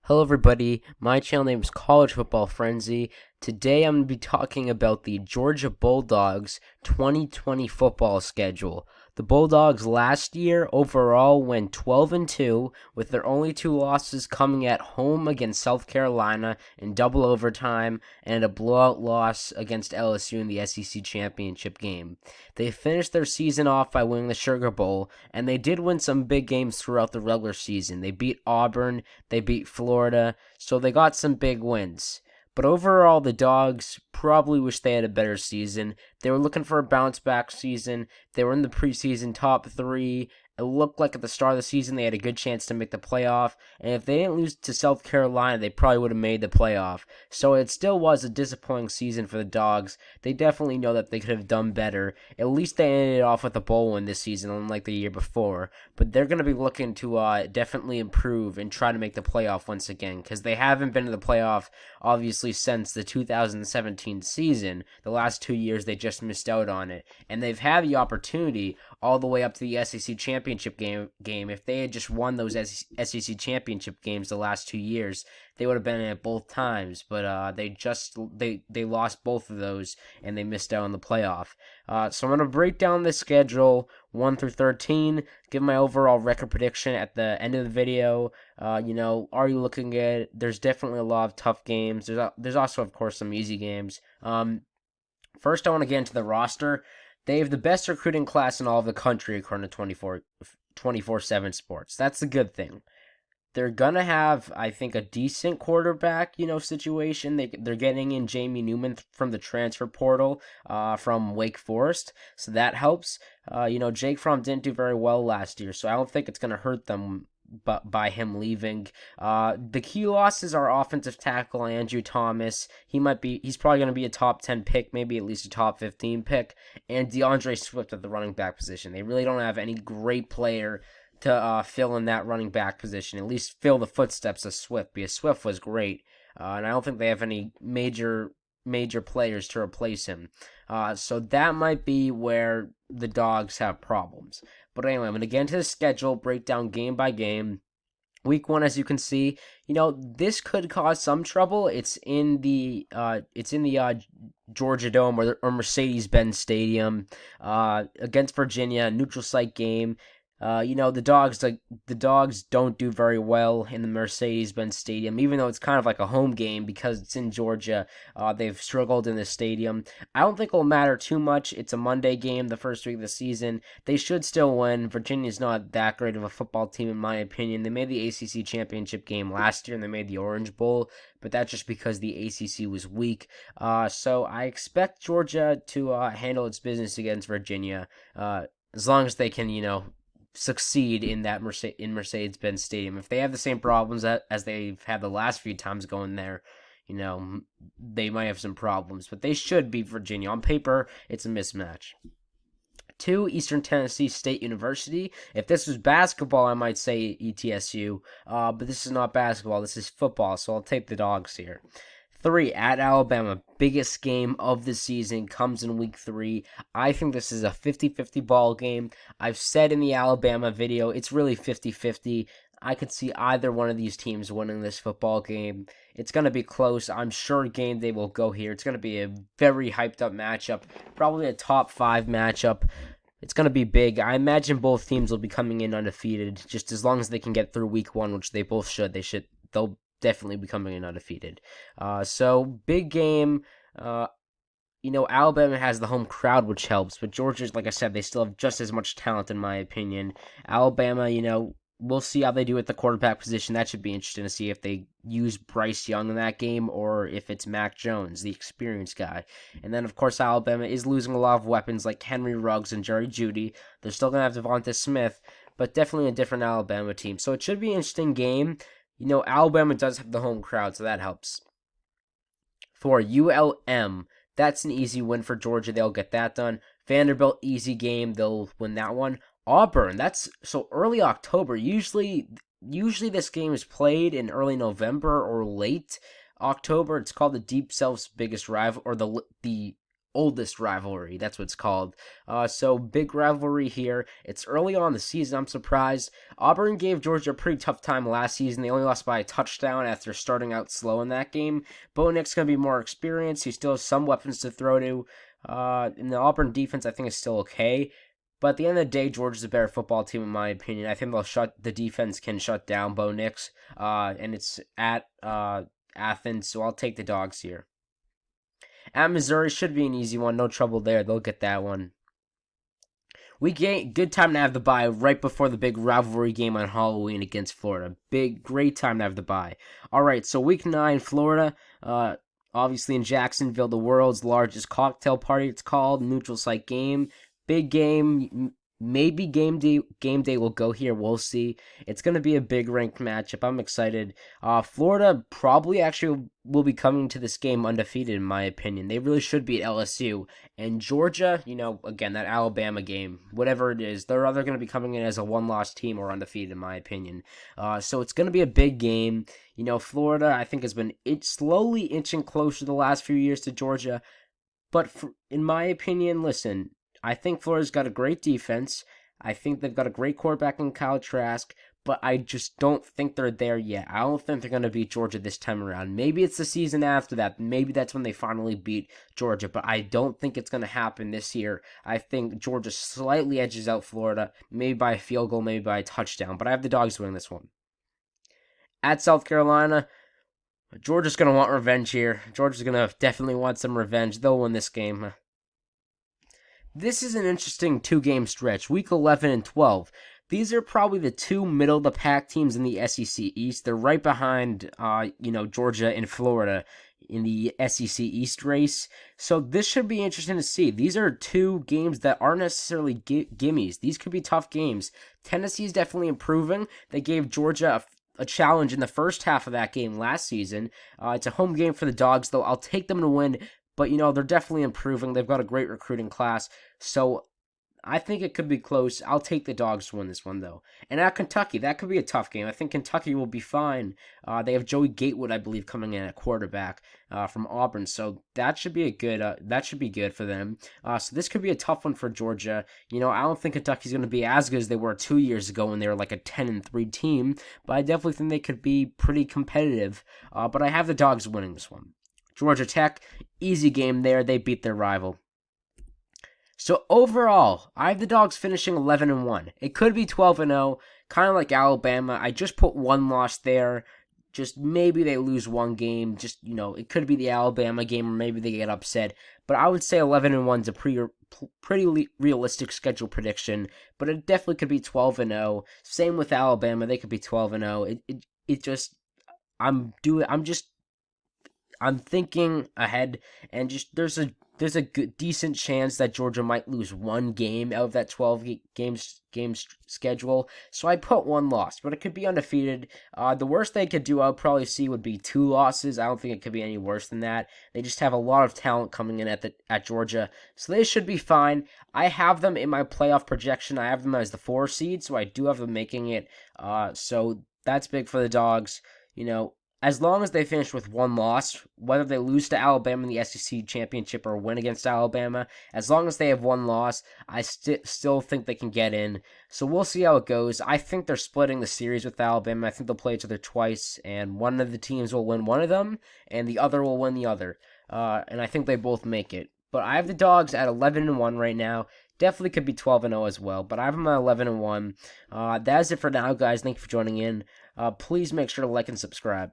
Hello, everybody. My channel name is College Football Frenzy. Today, I'm going to be talking about the Georgia Bulldogs 2020 football schedule. The Bulldogs last year overall went 12-2, with their only two losses coming at home against South Carolina in double overtime and a blowout loss against LSU in the SEC championship game. They finished their season off by winning the Sugar Bowl, and they did win some big games throughout the regular season. They beat Auburn, they beat Florida, so they got some big wins. But overall, the Dogs probably wish they had a better season. They were looking for a bounce-back season. They were in the preseason top three. It looked like at the start of the season they had a good chance to make the playoff, and if they didn't lose to South Carolina, they probably would have made the playoff. So it still was a disappointing season for the Dogs. They definitely know that they could have done better. At least they ended off with a bowl win this season, unlike the year before. But they're going to be looking to definitely improve and try to make the playoff once again, because they haven't been to the playoff, obviously, since the 2017 season. The last 2 years, they just missed out on it. And they've had the opportunity all the way up to the SEC championship game. If they had just won those SEC championship games the last 2 years, they would have been in it both times. But they lost both of those, and they missed out on the playoff. So I'm going to break down the schedule 1 through 13, give my overall record prediction at the end of the video. Are you looking at? There's definitely a lot of tough games. There's also, of course, some easy games. First, I want to get into the roster. They have the best recruiting class in all of the country, according to 24/7 Sports. That's a good thing. They're gonna have, I think, a decent quarterback, situation. They're getting in Jamie Newman from the transfer portal, from Wake Forest, so that helps. Jake Fromm didn't do very well last year, so I don't think it's gonna hurt them. But by him leaving, the key losses are offensive tackle Andrew Thomas. He's probably going to be a top 10 pick, maybe at least a top 15 pick, and DeAndre Swift at the running back position. They really don't have any great player to fill in that running back position, at least fill the footsteps of Swift, because Swift was great, and I don't think they have any major players to replace him. So that might be where the Dogs have problems. But anyway, I'm going to get into the schedule, break down game by game. Week 1, as you can see, this could cause some trouble. It's in the Georgia Dome or Mercedes-Benz Stadium against Virginia, neutral site game. The Dogs don't do very well in the Mercedes-Benz Stadium, even though it's kind of like a home game because it's in Georgia. They've struggled in the stadium. I don't think it'll matter too much. It's a Monday game, the first week of the season. They should still win. Virginia's not that great of a football team, in my opinion. They made the ACC championship game last year, and they made the Orange Bowl, but that's just because the ACC was weak. So I expect Georgia to handle its business against Virginia, as long as they can, succeed in that Mercedes-Benz Stadium. If they have the same problems as they've had the last few times going there, they might have some problems. But they should beat Virginia. On paper, it's a mismatch. 2, Eastern Tennessee State University. If this was basketball, I might say ETSU, but this is not basketball. This is football, so I'll take the Dogs here. 3, at Alabama. Biggest game of the season comes in week 3. I think this is a 50-50 ball game. I've said in the Alabama video, it's really 50-50. I could see either one of these teams winning this football game. It's going to be close. I'm sure game day will go here. It's going to be a very hyped up matchup. Probably a top 5 matchup. It's going to be big. I imagine both teams will be coming in undefeated, just as long as they can get through week 1, which they both should. They'll definitely becoming an undefeated. So big game. Alabama has the home crowd, which helps, but Georgia's, like I said, they still have just as much talent, in my opinion. Alabama, we'll see how they do at the quarterback position. That should be interesting to see if they use Bryce Young in that game or if it's Mac Jones, the experienced guy. And then, of course, Alabama is losing a lot of weapons like Henry Ruggs and Jerry Jeudy. They're still going to have Devonta Smith, but definitely a different Alabama team. So it should be an interesting game. Alabama does have the home crowd, so that helps. For ULM, that's an easy win for Georgia. They'll get that done. Vanderbilt, easy game. They'll win that one. Auburn, that's so early October. Usually this game is played in early November or late October. It's called the Deep South's biggest rival, or the oldest rivalry. That's what it's called. So big rivalry here. It's early on in the season. I'm surprised. Auburn gave Georgia a pretty tough time last season. They only lost by a touchdown after starting out slow in that game. Bo Nix's going to be more experienced. He still has some weapons to throw to. And the Auburn defense, I think, is still okay. But at the end of the day, Georgia's a better football team, in my opinion. I think the defense can shut down Bo Nix. And it's at Athens, so I'll take the Dogs here. At Missouri, should be an easy one. No trouble there. They'll get that one. Good time to have the bye right before the big rivalry game on Halloween against Florida. Great time to have the bye. All right, so week 9, Florida. Obviously in Jacksonville, the world's largest cocktail party. It's called neutral site game. Big game. Maybe game day will go here. We'll see. It's going to be a big ranked matchup. I'm excited. Florida probably actually will be coming to this game undefeated, in my opinion. They really should beat LSU. And Georgia, again, that Alabama game, whatever it is, they're either going to be coming in as a one-loss team or undefeated, in my opinion. So it's going to be a big game. Florida, I think, has been slowly inching closer the last few years to Georgia. But in my opinion, listen, I think Florida's got a great defense. I think they've got a great quarterback in Kyle Trask, but I just don't think they're there yet. I don't think they're going to beat Georgia this time around. Maybe it's the season after that. Maybe that's when they finally beat Georgia, but I don't think it's going to happen this year. I think Georgia slightly edges out Florida, maybe by a field goal, maybe by a touchdown, but I have the Dogs winning this one. At South Carolina, Georgia's going to want revenge here. Georgia's going to definitely want some revenge. They'll win this game. This is an interesting 2-game stretch, Week 11 and 12. These are probably the two middle-of-the-pack teams in the SEC East. They're right behind, Georgia and Florida in the SEC East race. So this should be interesting to see. These are two games that aren't necessarily gimmies. These could be tough games. Tennessee's definitely improving. They gave Georgia a challenge in the first half of that game last season. It's a home game for the Dogs, though. I'll take them to win. But, they're definitely improving. They've got a great recruiting class. So I think it could be close. I'll take the Dogs to win this one, though. And at Kentucky, that could be a tough game. I think Kentucky will be fine. They have Joey Gatewood, I believe, coming in at quarterback from Auburn. So that should be good for them. So this could be a tough one for Georgia. I don't think Kentucky's going to be as good as they were 2 years ago when they were like a 10-3 team. But I definitely think they could be pretty competitive. But I have the Dogs winning this one. Georgia Tech, easy game there. They beat their rival. So overall, I have the Dogs finishing 11-1. It could be 12-0, kind of like Alabama. I just put one loss there. Just maybe they lose one game. Just, it could be the Alabama game or maybe they get upset. But I would say 11-1 is a pretty realistic schedule prediction. But it definitely could be 12-0. Same with Alabama. They could be 12-0. I'm thinking ahead, and just there's a good, decent chance that Georgia might lose one game out of that 12 games schedule. So I put one loss, but it could be undefeated. The worst they could do, I would probably see, would be 2 losses. I don't think it could be any worse than that. They just have a lot of talent coming in at Georgia, so they should be fine. I have them in my playoff projection. I have them as the 4 seed, so I do have them making it. So that's big for the Dogs. As long as they finish with one loss, whether they lose to Alabama in the SEC championship or win against Alabama, as long as they have one loss, I still think they can get in. So we'll see how it goes. I think they're splitting the series with Alabama. I think they'll play each other twice, and one of the teams will win one of them, and the other will win the other. And I think they both make it. But I have the Dogs at 11-1 right now. Definitely could be 12-0 as well, but I have them at 11-1. That is it for now, guys. Thank you for joining in. Please make sure to like and subscribe.